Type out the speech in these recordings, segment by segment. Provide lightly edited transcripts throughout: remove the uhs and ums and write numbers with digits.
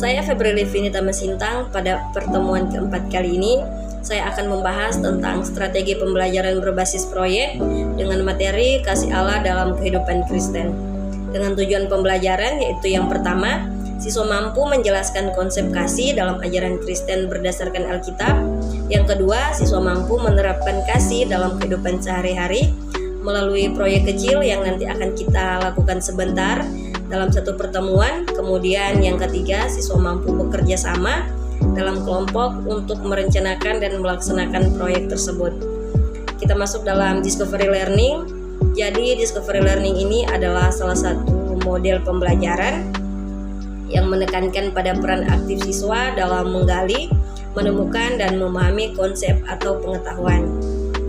Saya Febri Finita Mesintang. Pada pertemuan keempat kali ini, saya akan membahas tentang strategi pembelajaran berbasis proyek dengan materi kasih Allah dalam kehidupan Kristen. Dengan tujuan pembelajaran yaitu yang pertama, siswa mampu menjelaskan konsep kasih dalam ajaran Kristen berdasarkan Alkitab. Yang kedua, siswa mampu menerapkan kasih dalam kehidupan sehari-hari melalui proyek kecil yang nanti akan kita lakukan sebentar dalam satu pertemuan. Kemudian yang ketiga, siswa mampu bekerja sama dalam kelompok untuk merencanakan dan melaksanakan proyek tersebut. Kita masuk dalam Discovery Learning. Jadi Discovery Learning ini adalah salah satu model pembelajaran yang menekankan pada peran aktif siswa dalam menggali, menemukan, dan memahami konsep atau pengetahuan.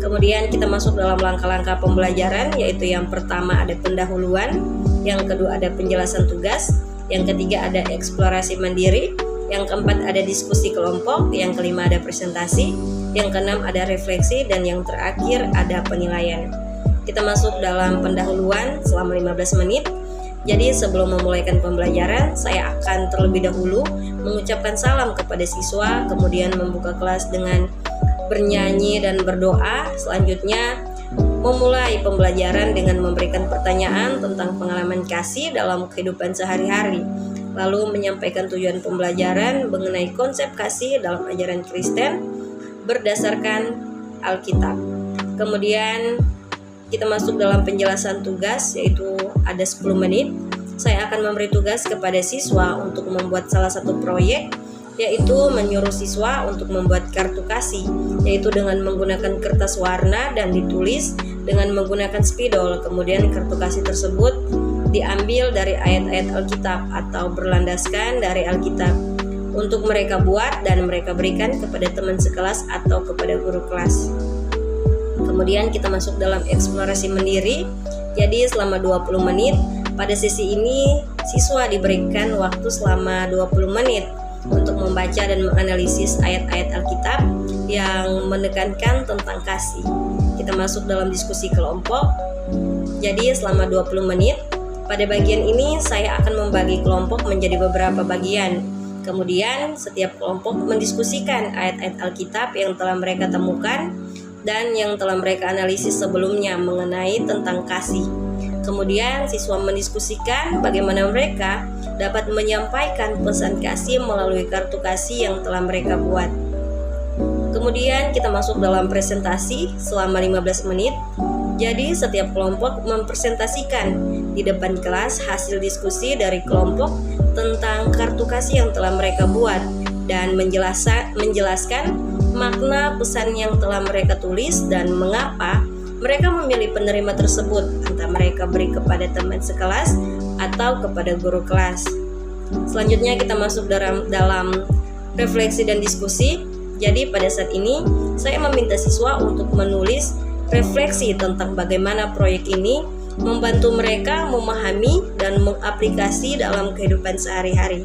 Kemudian kita masuk dalam langkah-langkah pembelajaran, yaitu yang pertama ada pendahuluan, yang kedua ada penjelasan tugas, yang ketiga ada eksplorasi mandiri, yang keempat ada diskusi kelompok, yang kelima ada presentasi, yang keenam ada refleksi, dan yang terakhir ada penilaian. Kita masuk dalam pendahuluan selama 15 menit. Jadi sebelum memulaikan pembelajaran, saya akan terlebih dahulu mengucapkan salam kepada siswa, kemudian membuka kelas dengan bernyanyi dan berdoa. Selanjutnya memulai pembelajaran dengan memberikan pertanyaan tentang pengalaman kasih dalam kehidupan sehari-hari, lalu menyampaikan tujuan pembelajaran mengenai konsep kasih dalam ajaran Kristen berdasarkan Alkitab. Kemudian kita masuk dalam penjelasan tugas, yaitu ada 10 menit. Saya akan memberi tugas kepada siswa untuk membuat salah satu proyek, yaitu menyuruh siswa untuk membuat kartu kasih, yaitu dengan menggunakan kertas warna dan ditulis dengan menggunakan spidol. Kemudian kartu kasih tersebut diambil dari ayat-ayat Alkitab atau berlandaskan dari Alkitab untuk mereka buat dan mereka berikan kepada teman sekelas atau kepada guru kelas. Kemudian kita masuk dalam eksplorasi mandiri. Jadi selama 20 menit. Pada sesi ini siswa diberikan waktu selama 20 menit untuk membaca dan menganalisis ayat-ayat Alkitab yang menekankan tentang kasih. Kita masuk dalam diskusi kelompok. Jadi selama 20 menit. Pada bagian ini saya akan membagi kelompok menjadi beberapa bagian. Kemudian setiap kelompok mendiskusikan ayat-ayat Alkitab yang telah mereka temukan dan yang telah mereka analisis sebelumnya mengenai tentang kasih. Kemudian siswa mendiskusikan bagaimana mereka dapat menyampaikan pesan kasih melalui kartu kasih yang telah mereka buat. Kemudian kita masuk dalam presentasi selama 15 menit. Jadi setiap kelompok mempresentasikan di depan kelas hasil diskusi dari kelompok tentang kartu kasih yang telah mereka buat dan menjelaskan makna pesan yang telah mereka tulis dan mengapa mereka memilih penerima tersebut, entah mereka beri kepada teman sekelas atau kepada guru kelas. Selanjutnya kita masuk dalam refleksi dan diskusi. Jadi pada saat ini saya meminta siswa untuk menulis refleksi tentang bagaimana proyek ini membantu mereka memahami dan mengaplikasi dalam kehidupan sehari-hari.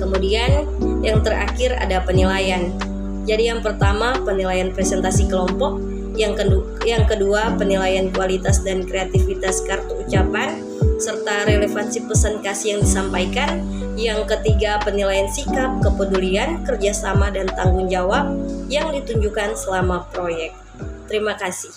Kemudian yang terakhir ada penilaian. Jadi yang pertama penilaian presentasi kelompok, yang kedua penilaian kualitas dan kreativitas kartu ucapan serta relevansi pesan kasih yang disampaikan, yang ketiga penilaian sikap, kepedulian, kerjasama dan tanggung jawab yang ditunjukkan selama proyek. Terima kasih.